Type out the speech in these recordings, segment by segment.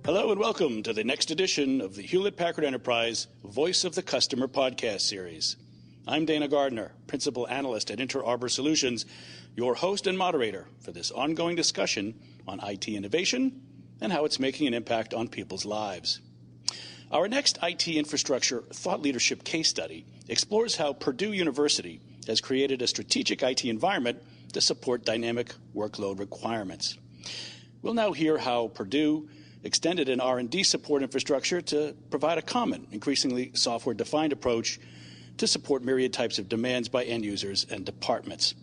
Hello and welcome to the next edition of the Hewlett-Packard Enterprise Voice of the Customer podcast series. I'm Dana Gardner, Principal Analyst at Inter Arbor Solutions, your host and moderator for this ongoing discussion on IT innovation and how it's making an impact on people's lives. Our next IT infrastructure thought leadership case study explores how Purdue University has created a strategic IT environment to support dynamic workload requirements. We'll now hear how Purdue extended an R&D support infrastructure to provide a common, increasingly software-defined approach to support myriad types of demands by end users and departments.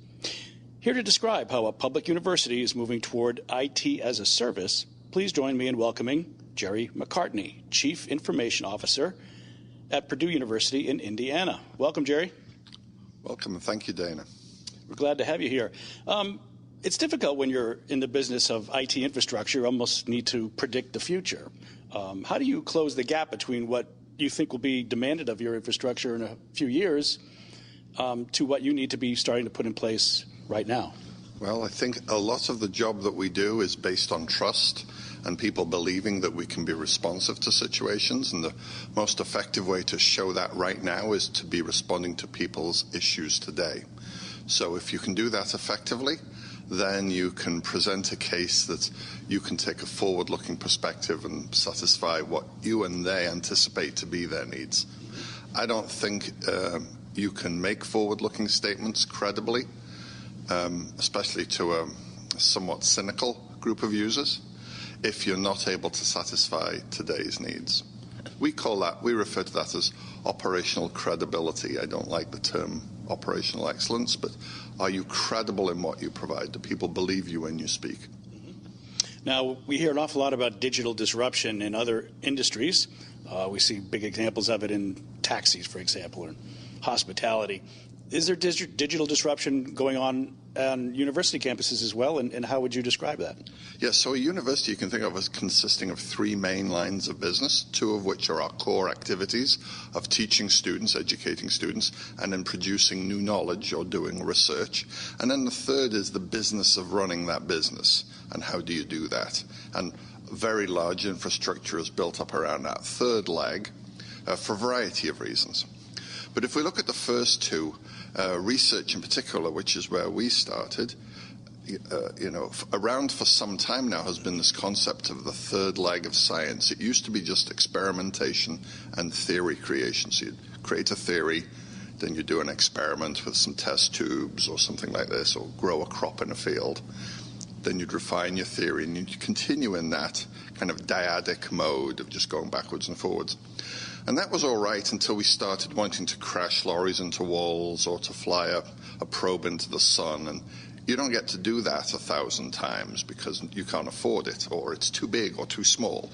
Here to describe how a public university is moving toward IT as a service, please join me in welcoming Jerry McCartney, Chief Information Officer at Purdue University in Indiana. Welcome, Jerry. Welcome, and thank you, Dana. We're glad to have you here. It's difficult when you're in the business of IT infrastructure. You almost need to predict the future. How do you close the gap between what you think will be demanded of your infrastructure in a few years to what you need to be starting to put in place right now? Well, I think a lot of the job that we do is based on trust and people believing that we can be responsive to situations. And the most effective way to show that right now is to be responding to people's issues today. So if you can do that effectively, then you can present a case that you can take a forward-looking perspective and satisfy what you and they anticipate to be their needs. I don't think you can make forward-looking statements credibly, especially to a somewhat cynical group of users, if you're not able to satisfy today's needs. We refer to that as operational credibility. I don't like the term operational excellence, but are you credible in what you provide? Do people believe you when you speak? Now, we hear an awful lot about digital disruption in other industries. We see big examples of it in taxis, for example, or hospitality. Is there digital disruption going on university campuses as well, and how would you describe that? Yes, so a university you can think of as consisting of three main lines of business, two of which are our core activities of teaching students, educating students, and then producing new knowledge or doing research. And then the third is the business of running that business, and how do you do that? And very large infrastructure is built up around that third leg for a variety of reasons. But if we look at the first two, research in particular, which is where we started, around for some time now has been this concept of the third leg of science. It used to be just experimentation and theory creation. So you'd create a theory, then you do an experiment with some test tubes or something like this, or grow a crop in a field. Then you'd refine your theory, and you'd continue in that kind of dyadic mode of just going backwards and forwards. And that was all right until we started wanting to crash lorries into walls or to fly a probe into the sun. And you don't get to do that 1,000 times because you can't afford it, or it's too big or too small.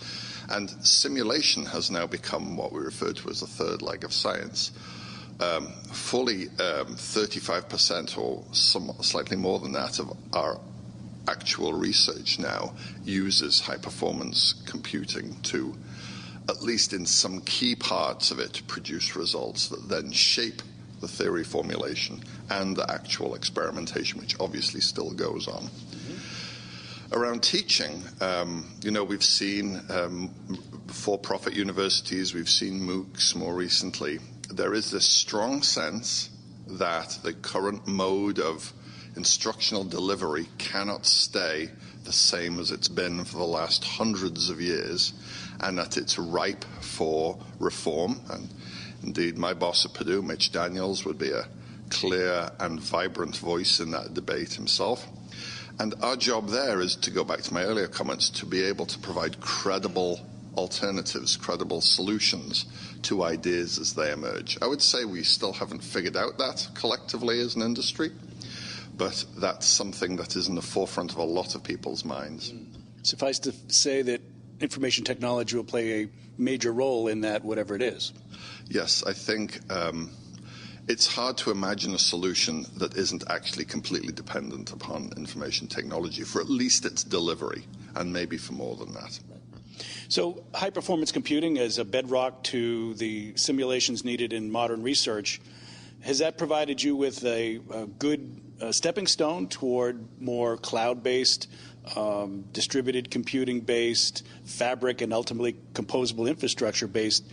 And simulation has now become what we refer to as the third leg of science. Fully 35% or slightly more than that of our actual research now uses high-performance computing to, at least in some key parts of it, produce results that then shape the theory formulation and the actual experimentation, which obviously still goes on. Around teaching, we've seen for-profit universities, we've seen MOOCs more recently. There is this strong sense that the current mode of instructional delivery cannot stay the same as it's been for the last hundreds of years, and that it's ripe for reform. And indeed, my boss at Purdue, Mitch Daniels, would be a clear and vibrant voice in that debate himself. And our job there is, to go back to my earlier comments, to be able to provide credible alternatives, credible solutions to ideas as they emerge. I would say we still haven't figured out that collectively as an industry, but that's something that is in the forefront of a lot of people's minds. Suffice to say that information technology will play a major role in that, whatever it is. Yes, I think it's hard to imagine a solution that isn't actually completely dependent upon information technology for at least its delivery, and maybe for more than that. So high-performance computing as a bedrock to the simulations needed in modern research Has that provided you with a good stepping stone toward more cloud-based, distributed computing-based, fabric, and ultimately composable infrastructure-based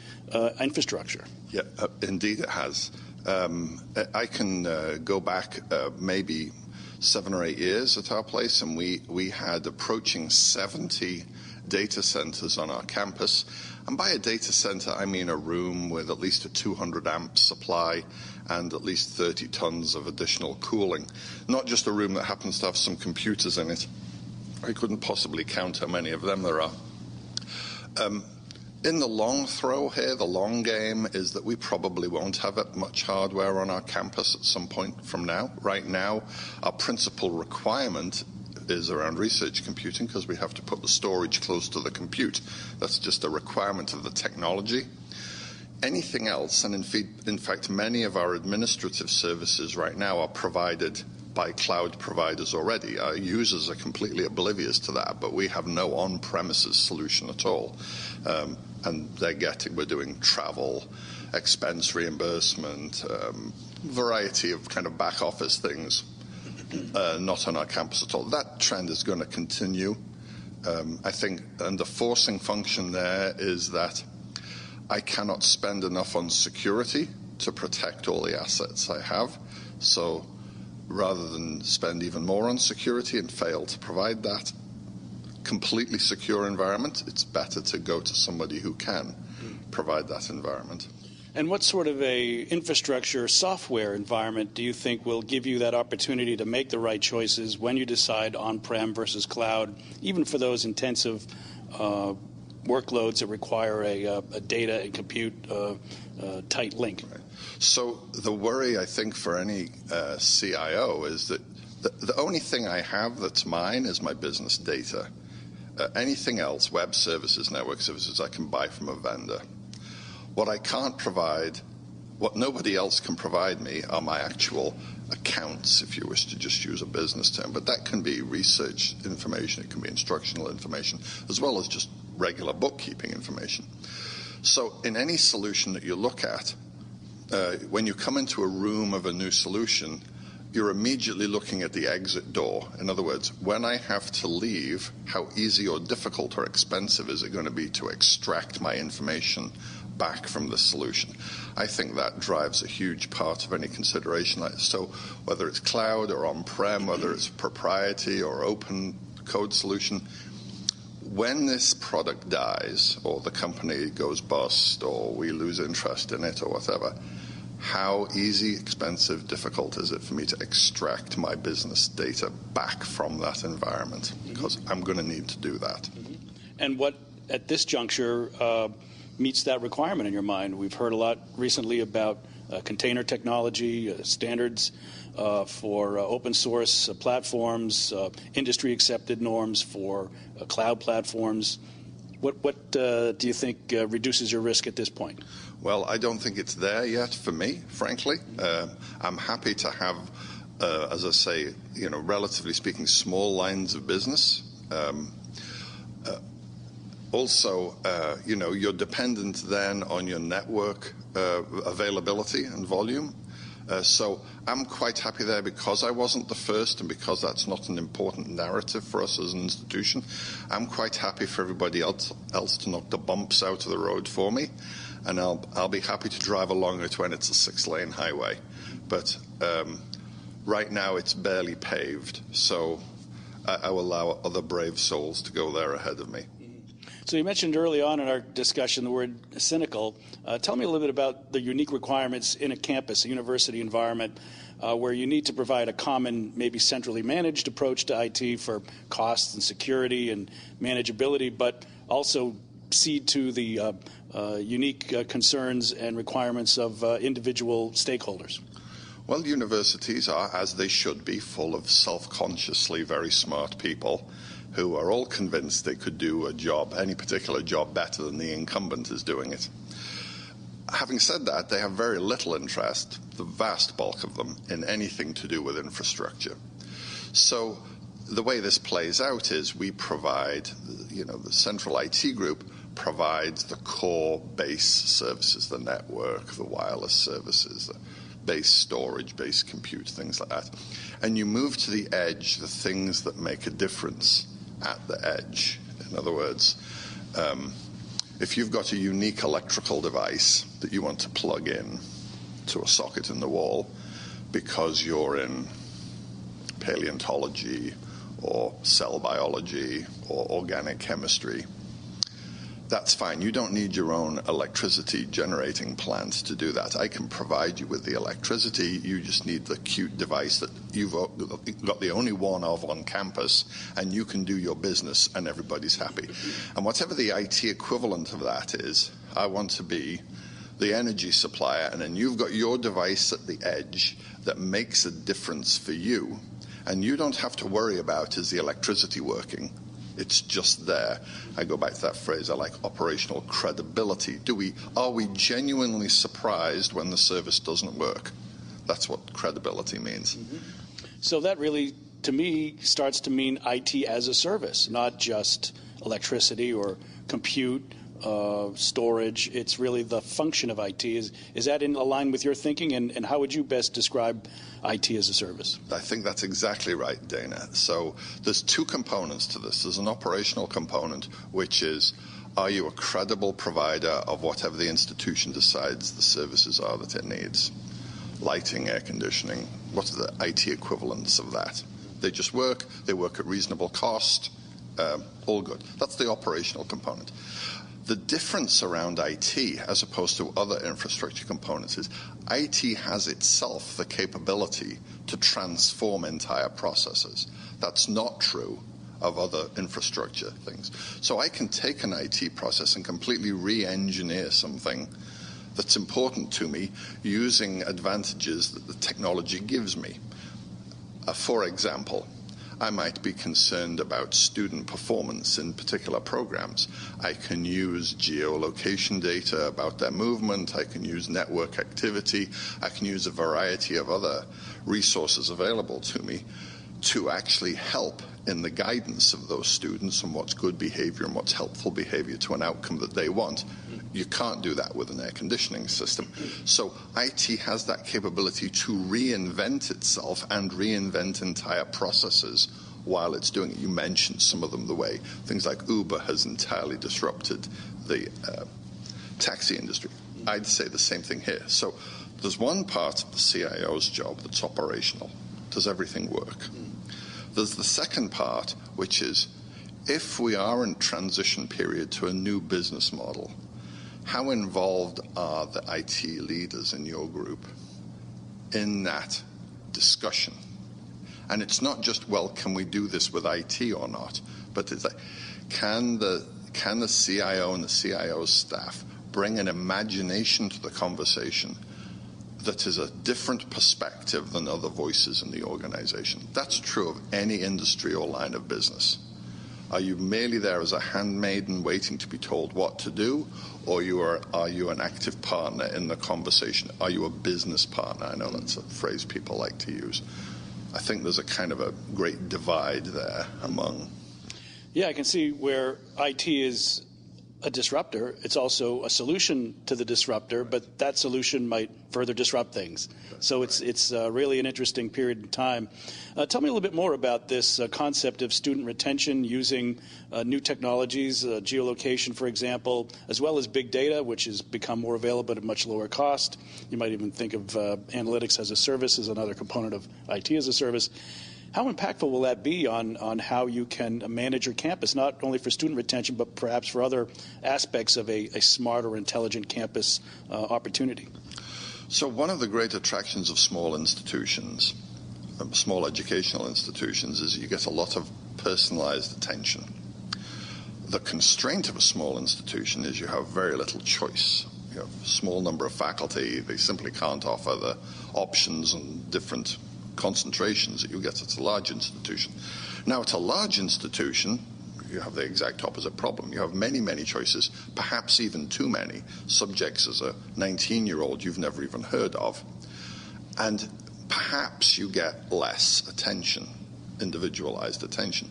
infrastructure? Yeah, indeed it has. I can go back maybe 7 or 8 years at our place, and we had approaching 70 data centers on our campus. And by a data center, I mean a room with at least a 200 amp supply and at least 30 tons of additional cooling. Not just a room that happens to have some computers in it. I couldn't possibly count how many of them there are. In the long throw here, the long game is that we probably won't have much hardware on our campus at some point from now. Right now, our principal requirement is around research computing because we have to put the storage close to the compute. That's just a requirement of the technology. Anything else, and in fact, many of our administrative services right now are provided by cloud providers already. Our users are completely oblivious to that, but we have no on-premises solution at all. And we're doing travel, expense reimbursement, variety of kind of back office things, not on our campus at all. That trend is going to continue. I think, and the forcing function there is that I cannot spend enough on security to protect all the assets I have. So rather than spend even more on security and fail to provide that completely secure environment, it's better to go to somebody who can provide that environment. And what sort of a infrastructure software environment do you think will give you that opportunity to make the right choices when you decide on-prem versus cloud, even for those intensive workloads that require a data and compute tight link? Right. So the worry, I think, for any CIO is that the only thing I have that's mine is my business data. Anything else, web services, network services, I can buy from a vendor. What I can't provide, what nobody else can provide me, are my actual accounts, if you wish to just use a business term. But that can be research information, it can be instructional information, as well as just regular bookkeeping information. So in any solution that you look at, when you come into a room of a new solution, you're immediately looking at the exit door. In other words, when I have to leave, how easy or difficult or expensive is it going to be to extract my information back from the solution? I think that drives a huge part of any consideration. So whether it's cloud or on-prem, whether it's proprietary or open code solution, when this product dies or the company goes bust or we lose interest in it or whatever, how easy, expensive, difficult is it for me to extract my business data back from that environment? Because I'm going to need to do that. And what, at this juncture, meets that requirement in your mind? We've heard a lot recently about container technology, standards for open source platforms, industry-accepted norms for cloud platforms. What do you think reduces your risk at this point? Well, I don't think it's there yet for me, frankly. I'm happy to have, as I say, relatively speaking, small lines of business. Also, you're dependent then on your network availability and volume. So I'm quite happy there because I wasn't the first and because that's not an important narrative for us as an institution. I'm quite happy for everybody else to knock the bumps out of the road for me. And I'll be happy to drive along it when it's a 6-lane highway. But right now it's barely paved, so I will allow other brave souls to go there ahead of me. So you mentioned early on in our discussion the word cynical. Tell me a little bit about the unique requirements in a campus, a university environment, where you need to provide a common, maybe centrally managed approach to IT for costs and security and manageability, but also cede to the unique concerns and requirements of individual stakeholders. Well, universities are, as they should be, full of self-consciously very smart people who are all convinced they could do a job, any particular job, better than the incumbent is doing it. Having said that, they have very little interest, the vast bulk of them, in anything to do with infrastructure. So the way this plays out is we provide, the central IT group provides the core base services, the network, the wireless services, base storage, base compute, things like that. And you move to the edge the things that make a difference at the edge. In other words, if you've got a unique electrical device that you want to plug in to a socket in the wall because you're in paleontology or cell biology or organic chemistry, that's fine. You don't need your own electricity generating plant to do that. I can provide you with the electricity. You just need the cute device that you've got the only one of on campus, and you can do your business and everybody's happy. And whatever the IT equivalent of that is, I want to be the energy supplier, and then you've got your device at the edge that makes a difference for you, and you don't have to worry about, is the electricity working? It's just there. I go back to that phrase I like, operational credibility. Are we genuinely surprised when the service doesn't work? That's what credibility means. Mm-hmm. So that really, to me, starts to mean IT as a service, not just electricity or compute, storage. It's really the function of IT. Is that in line with your thinking? And how would you best describe IT as a service? I think that's exactly right, Dana. So there's two components to this. There's an operational component, which is, are you a credible provider of whatever the institution decides the services are that it needs? Lighting, air conditioning, what are the IT equivalents of that? They just work, they work at reasonable cost, all good. That's the operational component. The difference around IT, as opposed to other infrastructure components, is IT has itself the capability to transform entire processes. That's not true of other infrastructure things. So I can take an IT process and completely re-engineer something that's important to me using advantages that the technology gives me. For example, I might be concerned about student performance in particular programs. I can use geolocation data about their movement. I can use network activity. I can use a variety of other resources available to me to actually help in the guidance of those students and what's good behavior and what's helpful behavior to an outcome that they want. You can't do that with an air conditioning system. So IT has that capability to reinvent itself and reinvent entire processes while it's doing it. You mentioned some of them, the way things like Uber has entirely disrupted the taxi industry. I'd say the same thing here. So there's one part of the CIO's job that's operational. Does everything work? There's the second part, which is, if we are in transition period to a new business model, how involved are the IT leaders in your group in that discussion? And it's not just, well, can we do this with IT or not? But it's like, can the CIO and the CIO's staff bring an imagination to the conversation that is a different perspective than other voices in the organization? That's true of any industry or line of business. Are you merely there as a handmaiden waiting to be told what to do, or are you an active partner in the conversation? Are you a business partner? I know that's a phrase people like to use. I think there's a kind of a great divide there among. Yeah, I can see where IT is a disruptor. It's also a solution to the disruptor, but that solution might further disrupt things. So it's really an interesting period in time. Tell me a little bit more about this concept of student retention using new technologies, geolocation, for example, as well as big data, which has become more available at a much lower cost. You might even think of analytics as a service as another component of IT as a service. How impactful will that be on how you can manage your campus, not only for student retention, but perhaps for other aspects of a smart or intelligent campus opportunity? So one of the great attractions of small institutions, small educational institutions, is you get a lot of personalized attention. The constraint of a small institution is you have very little choice. You have a small number of faculty. They simply can't offer the options and different concentrations that you get at a large institution. Now, at a large institution, you have the exact opposite problem. You have many, many choices, perhaps even too many subjects as a 19-year-old you've never even heard of. And perhaps you get less attention, individualized attention.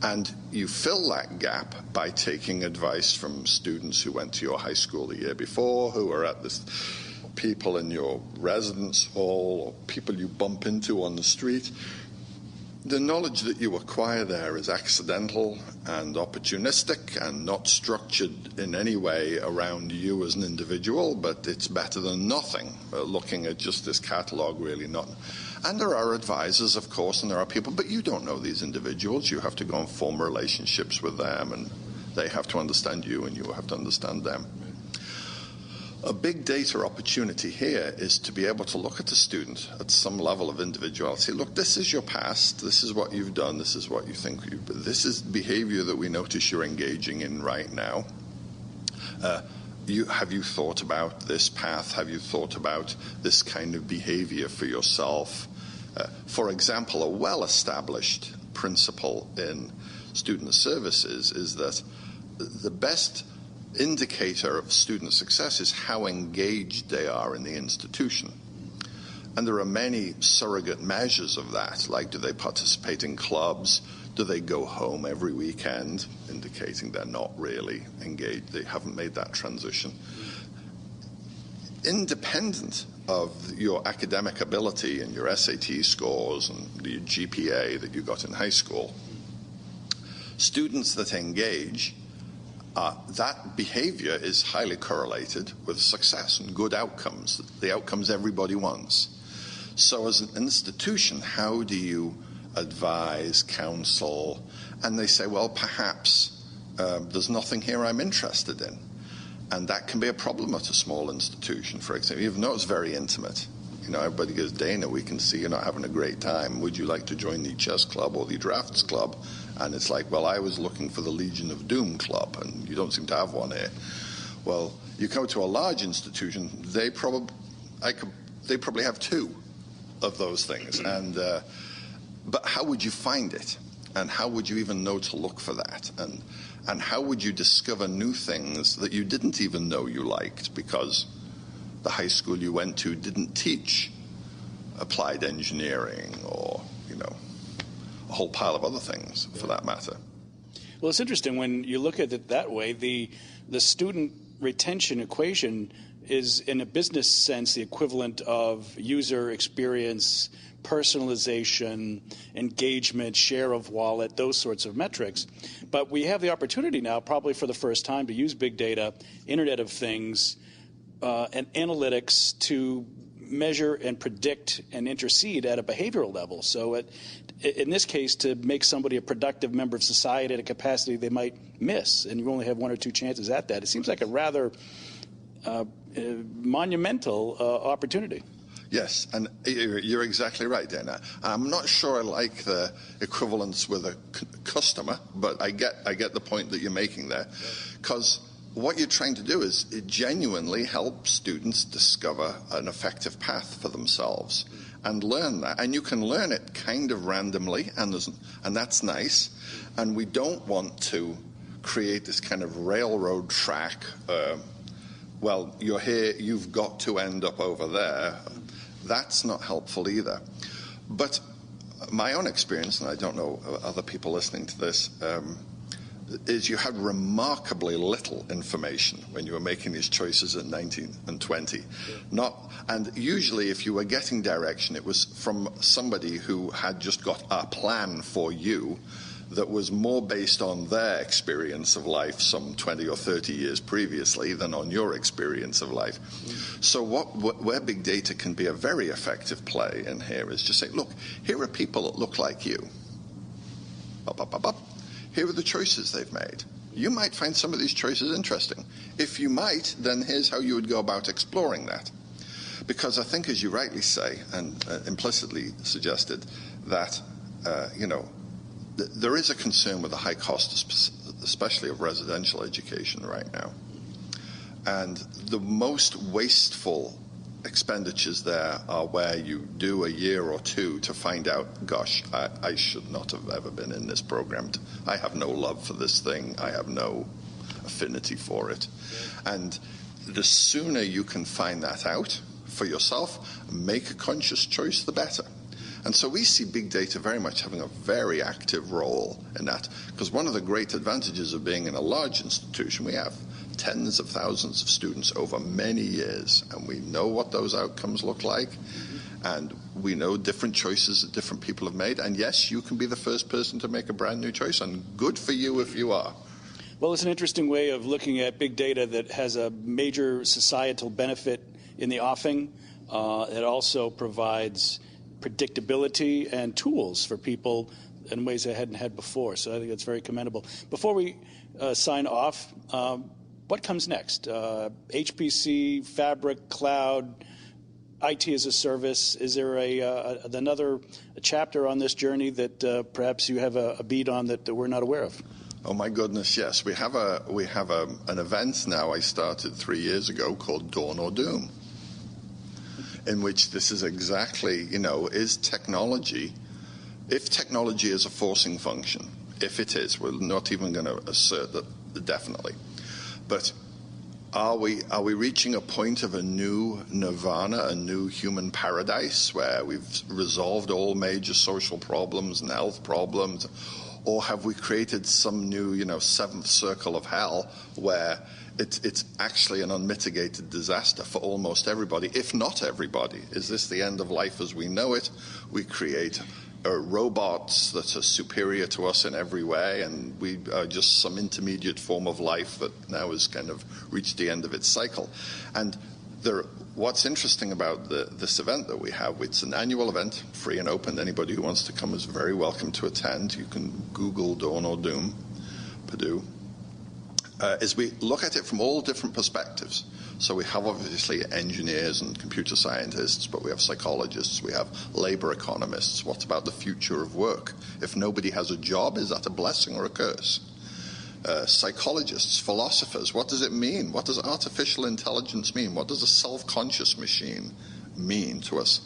And you fill that gap by taking advice from students who went to your high school the year before, who are at this people in your residence hall or people you bump into on the street, the knowledge that you acquire there is accidental and opportunistic and not structured in any way around you as an individual, but it's better than nothing, looking at just this catalog, really not. And there are advisors, of course, and there are people, but you don't know these individuals. You have to go and form relationships with them, and they have to understand you, and you have to understand them. A big data opportunity here is to be able to look at the student at some level of individuality. Look, this is your past, this is what you've done, this is what you think this is behavior that we notice you're engaging in right now. Have you thought about this path? Have you thought about this kind of behavior for yourself? For example, a well-established principle in student services is that the best indicator of student success is how engaged they are in the institution. And there are many surrogate measures of that, like do they participate in clubs, do they go home every weekend, indicating they're not really engaged, they haven't made that transition. Independent of your academic ability and your SAT scores and the GPA that you got in high school, students that engage, that behavior is highly correlated with success and good outcomes, the outcomes everybody wants. So as an institution, how do you advise, counsel? And they say, well, perhaps there's nothing here I'm interested in. And that can be a problem at a small institution, for example, even though it's very intimate. You know, everybody goes, Dana, we can see you're not having a great time. Would you like to join the chess club or the drafts club? And it's like, well, I was looking for the Legion of Doom club, and you don't seem to have one here. Well, you go to a large institution, they probably have two of those things. And but how would you find it? And how would you even know to look for that? And how would you discover new things that you didn't even know you liked because the high school you went to didn't teach applied engineering or, you know, a whole pile of other things for that matter. Well, it's interesting when you look at it that way. The student retention equation is, in a business sense, the equivalent of user experience, personalization, engagement, share of wallet, those sorts of metrics. But we have the opportunity now, probably for the first time, to use big data, Internet of Things, and analytics to measure and predict and intercede at a behavioral level. So in this case, to make somebody a productive member of society at a capacity they might miss, and you only have one or two chances at that, it seems like a rather monumental opportunity. Yes, and you're exactly right, Dana. I'm not sure I like the equivalence with a customer, but I get the point that you're making there, because what you're trying to do is it genuinely help students discover an effective path for themselves and learn that. And you can learn it kind of randomly, and that's nice. And we don't want to create this kind of railroad track. Well, you're here, you've got to end up over there. That's not helpful either. But my own experience, and I don't know other people listening to this, is you had remarkably little information when you were making these choices at 19 and 20. And usually if you were getting direction, it was from somebody who had just got a plan for you that was more based on their experience of life some 20 or 30 years previously than on your experience of life. So where big data can be a very effective play in here is just say, look, here are people that look like you. Here are the choices they've made. You might find some of these choices interesting. If you might, then here's how you would go about exploring that. Because I think, as you rightly say, and implicitly suggested, that, there is a concern with the high cost, especially of residential education right now. And the most wasteful expenditures there are where you do a year or two to find out, gosh, I should not have ever been in this program. I have no love for this thing. I have no affinity for it. And the sooner you can find that out for yourself, make a conscious choice, the better. And so we see big data very much having a very active role in that, because one of the great advantages of being in a large institution, we have tens of thousands of students over many years, and we know what those outcomes look like, and we know different choices that different people have made. And yes, you can be the first person to make a brand new choice, and good for you if you are. Well, it's an interesting way of looking at big data that has a major societal benefit in the offing. It also provides predictability and tools for people in ways they hadn't had before. So I think that's very commendable. Before we sign off, what comes next? HPC, Fabric, Cloud, IT as a service. Is there another chapter on this journey that perhaps you have a beat on that we're not aware of? Oh my goodness, yes. We have an event now I started 3 years ago called Dawn or Doom, in which this is exactly, is technology, if technology is a forcing function, if it is, we're not even going to assert that definitely, but are we reaching a point of a new nirvana, a new human paradise where we've resolved all major social problems and health problems? Or have we created some new, seventh circle of hell where it's actually an unmitigated disaster for almost everybody, if not everybody? Is this the end of life as we know it? We create robots that are superior to us in every way, and we are just some intermediate form of life that now has kind of reached the end of its cycle. And what's interesting about this event that we have, it's an annual event, free and open. Anybody who wants to come is very welcome to attend. You can Google Dawn or Doom, Purdue, is we look at it from all different perspectives. So we have obviously engineers and computer scientists, but we have psychologists, we have labor economists. What about the future of work? If nobody has a job, is that a blessing or a curse? Psychologists, philosophers, what does it mean? What does artificial intelligence mean? What does a self-conscious machine mean to us?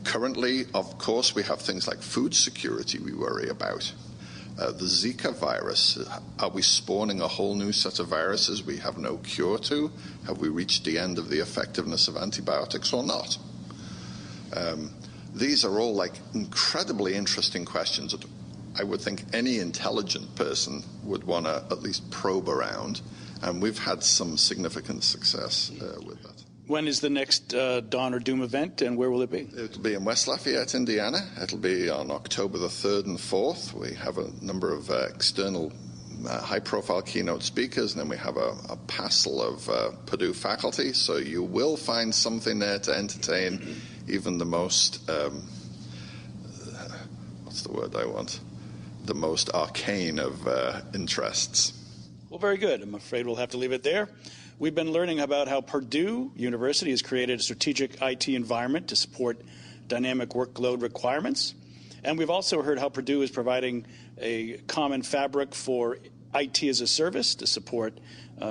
Currently, of course, we have things like food security we worry about. The Zika virus, are we spawning a whole new set of viruses we have no cure to? Have we reached the end of the effectiveness of antibiotics or not? These are all incredibly interesting questions that I would think any intelligent person would want to at least probe around, and we've had some significant success with that. When is the next Dawn or Doom event, and where will it be? It'll be in West Lafayette, Indiana. It'll be on October the 3rd and 4th. We have a number of external high-profile keynote speakers, and then we have a passel of Purdue faculty, so you will find something there to entertain even the most, what's the word I want? The most arcane of interests. Well, very good. I'm afraid we'll have to leave it there. We've been learning about how Purdue University has created a strategic IT environment to support dynamic workload requirements. And we've also heard how Purdue is providing a common fabric for IT as a service to support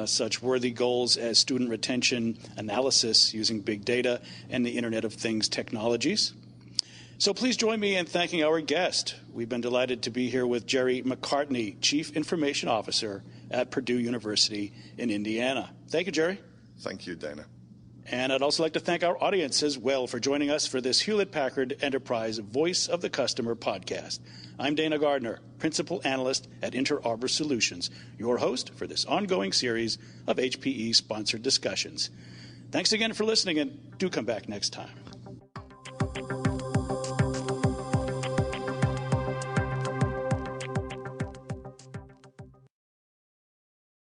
such worthy goals as student retention analysis using big data and the Internet of Things technologies. So please join me in thanking our guest. We've been delighted to be here with Jerry McCartney, Chief Information Officer at Purdue University in Indiana. Thank you, Jerry. Thank you, Dana. And I'd also like to thank our audience as well for joining us for this Hewlett-Packard Enterprise Voice of the Customer podcast. I'm Dana Gardner, Principal Analyst at Inter Arbor Solutions, your host for this ongoing series of HPE-sponsored discussions. Thanks again for listening, and do come back next time.